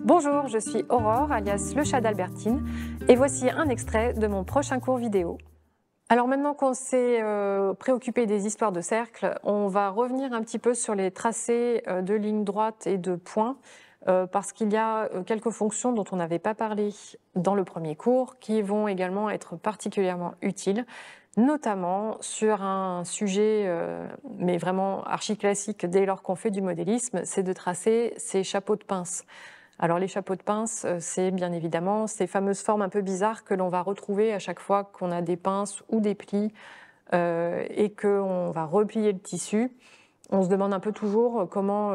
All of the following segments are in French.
Bonjour, je suis Aurore, alias le chat d'Albertine, et voici un extrait de mon prochain cours vidéo. Alors maintenant qu'on s'est préoccupé des histoires de cercles, on va revenir un petit peu sur les tracés de lignes droites et de points, parce qu'il y a quelques fonctions dont on n'avait pas parlé dans le premier cours, qui vont également être particulièrement utiles, notamment sur un sujet, mais vraiment archi-classique dès lors qu'on fait du modélisme, c'est de tracer ces chapeaux de pince. Alors les chapeaux de pince, c'est bien évidemment ces fameuses formes un peu bizarres que l'on va retrouver à chaque fois qu'on a des pinces ou des plis et qu'on va replier le tissu. On se demande un peu toujours comment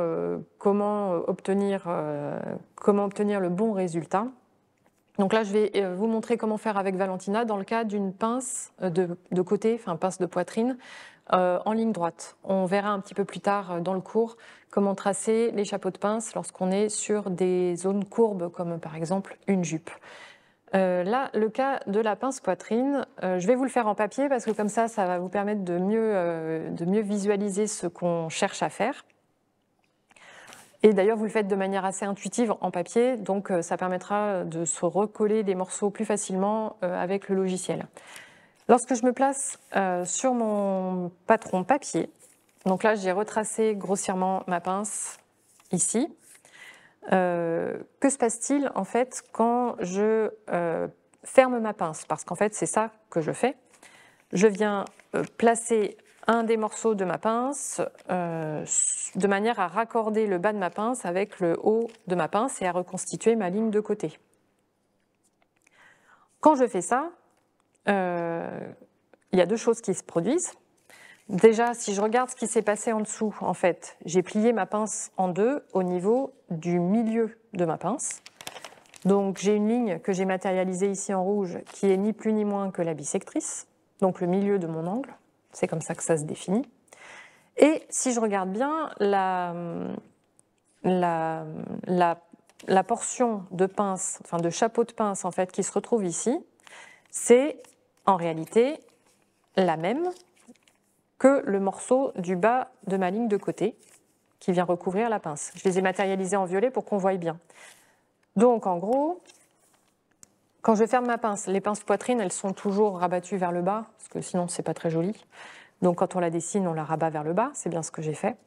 obtenir le bon résultat. Donc là, je vais vous montrer comment faire avec Valentina dans le cas d'une pince de côté, enfin pince de poitrine, en ligne droite. On verra un petit peu plus tard dans le cours comment tracer les chapeaux de pince lorsqu'on est sur des zones courbes, comme par exemple une jupe. Là, le cas de la pince poitrine, je vais vous le faire en papier parce que comme ça va vous permettre de mieux visualiser ce qu'on cherche à faire. Et d'ailleurs, vous le faites de manière assez intuitive en papier, donc ça permettra de se recoller les morceaux plus facilement avec le logiciel. Lorsque je me place sur mon patron papier, donc là j'ai retracé grossièrement ma pince ici, que se passe-t-il en fait quand je ferme ma pince? Parce qu'en fait c'est ça que je fais. Je viens placer un des morceaux de ma pince de manière à raccorder le bas de ma pince avec le haut de ma pince et à reconstituer ma ligne de côté. Quand je fais ça, il y a deux choses qui se produisent. Déjà, si je regarde ce qui s'est passé en dessous, en fait, j'ai plié ma pince en deux au niveau du milieu de ma pince. Donc j'ai une ligne que j'ai matérialisée ici en rouge qui est ni plus ni moins que la bissectrice, donc le milieu de mon angle. C'est comme ça que ça se définit. Et si je regarde bien, la portion de pince, enfin de chapeau de pince en fait, qui se retrouve ici, c'est en réalité la même que le morceau du bas de ma ligne de côté qui vient recouvrir la pince. Je les ai matérialisés en violet pour qu'on voie bien. Donc en gros, quand je ferme ma pince, les pinces poitrine, elles sont toujours rabattues vers le bas, parce que sinon c'est pas très joli. Donc quand on la dessine, on la rabat vers le bas, c'est bien ce que j'ai fait.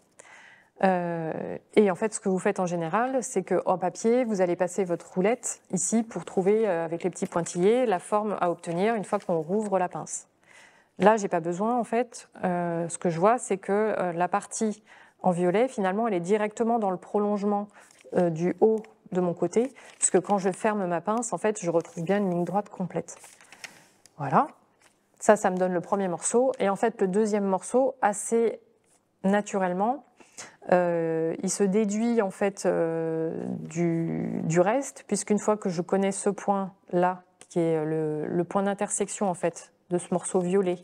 Et en fait, ce que vous faites en général, c'est qu'en papier, vous allez passer votre roulette ici pour trouver, avec les petits pointillés, la forme à obtenir une fois qu'on rouvre la pince. Là, je n'ai pas besoin, en fait. Ce que je vois, c'est que la partie en violet, finalement, elle est directement dans le prolongement du haut de mon côté, puisque quand je ferme ma pince, en fait, je retrouve bien une ligne droite complète. Voilà. Ça me donne le premier morceau. Et en fait, le deuxième morceau, assez naturellement, il se déduit en fait du reste, puisqu'une fois que je connais ce point-là, qui est le point d'intersection en fait de ce morceau violet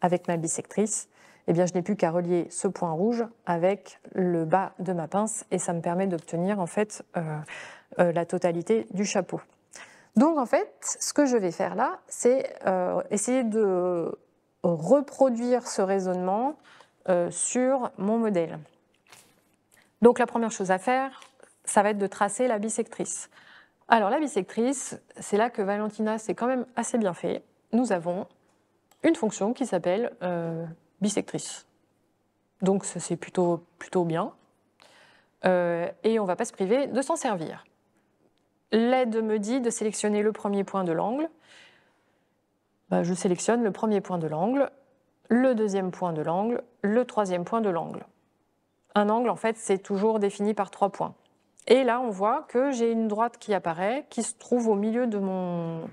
avec ma bissectrice, eh bien je n'ai plus qu'à relier ce point rouge avec le bas de ma pince et ça me permet d'obtenir en fait la totalité du chapeau. Donc en fait, ce que je vais faire là, c'est essayer de reproduire ce raisonnement sur mon modèle. Donc la première chose à faire, ça va être de tracer la bissectrice. Alors la bissectrice, c'est là que Valentina s'est quand même assez bien fait. Nous avons une fonction qui s'appelle bissectrice. Donc c'est plutôt bien. Et on ne va pas se priver de s'en servir. L'aide me dit de sélectionner le premier point de l'angle. Je sélectionne le premier point de l'angle, le deuxième point de l'angle, le troisième point de l'angle. Un angle, en fait, c'est toujours défini par 3 points. Et là, on voit que j'ai une droite qui apparaît, qui se trouve au milieu de mon...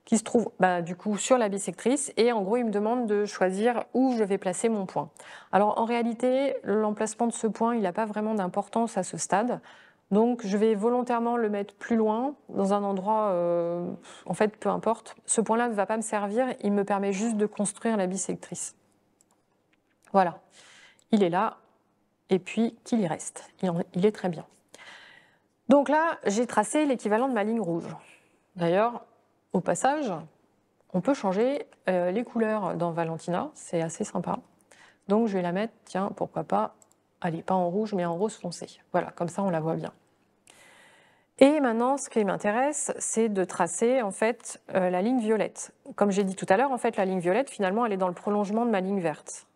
qui se trouve du coup sur la bissectrice. Et en gros, il me demande de choisir où je vais placer mon point. Alors, en réalité, l'emplacement de ce point, il n'a pas vraiment d'importance à ce stade. Donc, je vais volontairement le mettre plus loin, dans un endroit, en fait, peu importe. Ce point-là ne va pas me servir, il me permet juste de construire la bissectrice. Voilà, il est là. Et puis qu'il y reste. Il est très bien. Donc là, j'ai tracé l'équivalent de ma ligne rouge. D'ailleurs, au passage, on peut changer les couleurs dans Valentina, c'est assez sympa. Donc je vais la mettre, tiens, pourquoi pas, allez, pas en rouge, mais en rose foncé. Voilà, comme ça on la voit bien. Et maintenant, ce qui m'intéresse, c'est de tracer en fait la ligne violette. Comme j'ai dit tout à l'heure, en fait, la ligne violette, finalement, elle est dans le prolongement de ma ligne verte.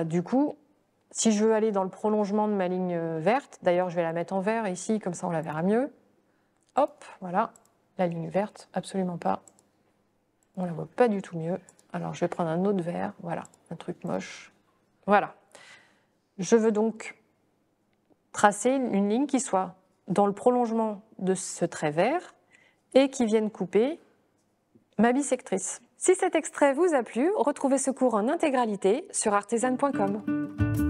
Du coup, si je veux aller dans le prolongement de ma ligne verte, d'ailleurs, je vais la mettre en vert ici, comme ça on la verra mieux. Hop, voilà, la ligne verte, absolument pas. On la voit pas du tout mieux. Alors, je vais prendre un autre vert, voilà, un truc moche. Voilà. Je veux donc tracer une ligne qui soit dans le prolongement de ce trait vert et qui vienne couper ma bisectrice. Si cet extrait vous a plu, retrouvez ce cours en intégralité sur artesane.com.